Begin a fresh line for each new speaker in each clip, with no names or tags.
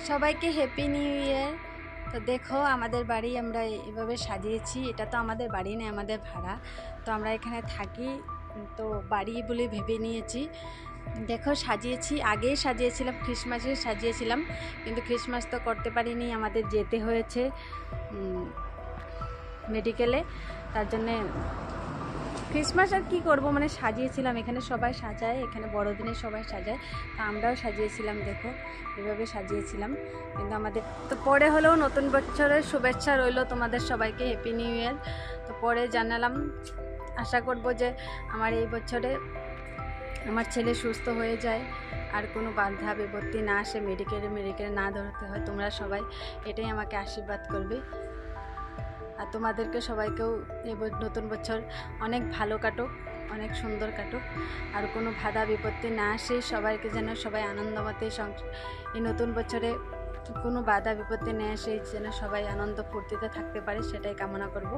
সবাইকে happy new year. তো দেখো আমাদের বাড়ি আমরা এভাবে সাজিয়েছি। এটা তো আমাদের বাড়ি নয়, আমাদের ভাড়া। তো আমরা এখানে থাকি, তো বাড়ি বলে ভেবে নিয়েছি। দেখো সাজিয়েছি, আগেই সাজিয়েছিলাম, ক্রিসমাসে সাজিয়েছিলাম, কিন্তু ক্রিসমাস তো করতে পারিনি, আমাদের যেতে হয়েছে মেডিকেলে। তার জন্যে ক্রিসমাস আর কি করব, মানে সাজিয়েছিলাম। এখানে সবাই সাজায়, এখানে বড়দিনে সবাই সাজায়, তো আমরাও সাজিয়েছিলাম। দেখো এভাবে সাজিয়েছিলাম। কিন্তু আমাদের তো পরে হলেও নতুন বছরের শুভেচ্ছা রইল তোমাদের সবাইকে, হ্যাপি নিউ ইয়ার। তো পরে জানালাম, আশা করব যে আমার এই বছরে আমার ছেলে সুস্থ হয়ে যায়, আর কোনো বাধা বিপত্তি না আসে, মেডিকেলে না ধরতে হয়। তোমরা সবাই এটাই আমাকে আশীর্বাদ করবে। আর তোমাদেরকে সবাইকেও এই নতুন বছর অনেক ভালো কাটুক, অনেক সুন্দর কাটুক, আর কোনো বাধা বিপত্তি না আসে। সবাইকে যেন সবাই আনন্দমতে এই নতুন বছরে কোনো বাধা বিপত্তি না আসে, যেন সবাই আনন্দ ফুর্তিতে থাকতে পারে, সেটাই কামনা করব।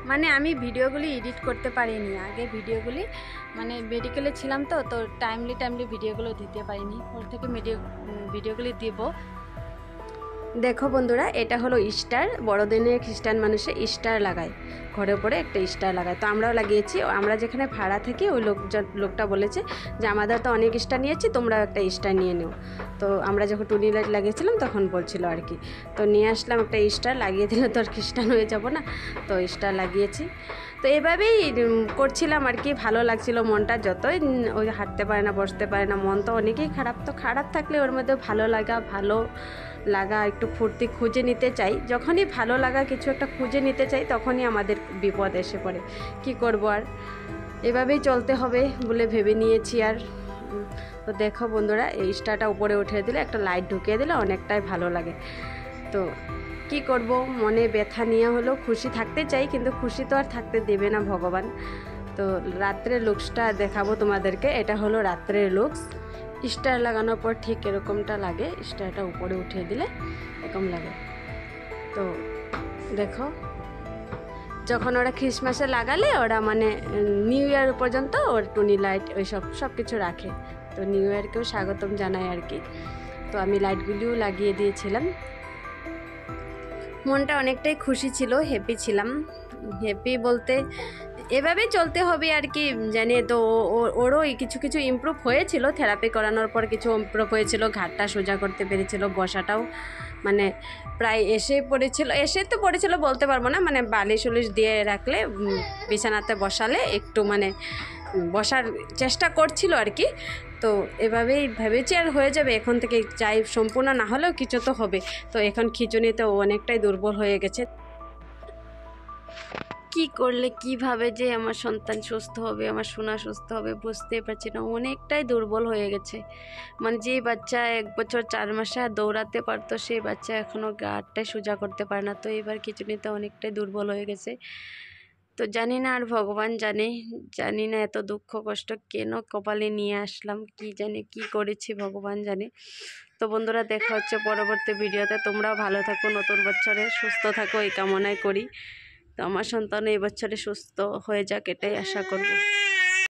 মানে আমি ভিডিওগুলি এডিট করতে পারিনি আগে, ভিডিওগুলি মানে মেডিকেলে ছিলাম, তো টাইমলি ভিডিওগুলো দিতে পারিনি। ওর থেকে ভিডিওগুলি দিব। দেখো বন্ধুরা, এটা হলো স্টার। বড়দিনে খ্রিস্টান মানুষে স্টার লাগায়, ঘরের উপরে একটা স্টার লাগায়। তো আমরাও লাগিয়েছি। আমরা যেখানে ভাড়া থাকি ওই লোকটা বলেছে যে আমাদের তো অনেক স্টার নিয়েছি, তোমরা একটা স্টার নিয়ে নিও। তো আমরা যখন টুনি লাইট লাগিয়েছিলাম তখন বলছিল আর কি। তো নিয়ে আসলাম একটা স্টার, লাগিয়ে দিলে তো আর খ্রিস্টান হয়ে যাব না, তো স্টার লাগিয়েছি। তো এভাবেই করছিলাম আর কি। ভালো লাগছিল মনটা, যতই ওই হাঁটতে পারে না, বসতে পারে না, মন তো অনেকেই খারাপ। তো খারাপ থাকলে ওর মধ্যে ভালো লাগা একটু ফুর্তি খুঁজে নিতে চাই। যখনই ভালো লাগা কিছু একটা খুঁজে নিতে চাই, তখনই আমাদের বিপদ এসে পড়ে। কি করব আর, এভাবেই চলতে হবে বলে ভেবে নিয়েছি। আর তো দেখো বন্ধুরা, এই স্টারটা উপরে উঠে দিলে, একটা লাইট ঢুকিয়ে দিলে অনেকটাই ভালো লাগে। তো কি করব, মনে ব্যথা নিয়ে হলেও খুশি থাকতে চাই, কিন্তু খুশি তো আর থাকতে দেবে না ভগবান। তো রাত্রের লুকসটা দেখাবো তোমাদেরকে। এটা হলো রাত্রের লুকস। স্টার লাগানোর পর ঠিক এরকমটা লাগে, স্টারটা উপরে উঠিয়ে দিলে এরকম লাগে। তো দেখো, যখন ওরা ক্রিসমাসে লাগালে, ওরা মানে নিউ ইয়ার পর্যন্ত ওর টুনি লাইট ওই সব কিছু রাখে। তো নিউ ইয়ারকেও স্বাগতম জানাই আর কি। তো আমি লাইটগুলিও লাগিয়ে দিয়েছিলাম। মনটা অনেকটাই খুশি ছিল, হ্যাপি ছিলাম। হ্যাপি বলতে এভাবেই চলতে হবে আর কি, জানি। তো ওরও কিছু ইমপ্রুভ হয়েছিল, থেরাপি করানোর পর কিছু ইমপ্রুভ হয়েছিল। ঘাটটা সোজা করতে পেরেছিল, বসাটাও মানে প্রায় এসে পড়েছিল বলতে পারবো না, মানে বালিশ উলিশ দিয়ে রাখলে বিছানাতে বসালে একটু মানে বসার চেষ্টা করছিল আর কি। তো এভাবেই ভেবেছি আর হয়ে যাবে এখন থেকে, চাই সম্পূর্ণ না হলেও কিছু তো হবে। তো এখন খিঁচুনিতে অনেকটাই দুর্বল হয়ে গেছে। কি করলে কিভাবে যে আমার সন্তান সুস্থ হবে, আমার সোনা সুস্থ হবে, বুঝতে পারছি না। অনেকটাই দুর্বল হয়ে গেছে। মানে যে বাচ্চা 1 বছর 4 মাসে দৌড়াতে পারতো, সেই বাচ্চা এখনও গাঁটটাই সোজা করতে পারে না। তো এবার খিঁচুনিতে অনেকটাই দুর্বল হয়ে গেছে। তো জানি না, আর ভগবান জানি না এত দুঃখ কষ্ট কেন কপালে নিয়ে আসলাম, কি জানি কি করেছি ভগবান জানে। তো বন্ধুরা, দেখা হচ্ছে পরবর্তী ভিডিওতে। তোমরাও ভালো থাকো, নতুন বছরে সুস্থ থাকো, এই কামনাই করি। তো আমার সন্তান এই বছরে সুস্থ হয়ে যাক, এটাই আশা করব।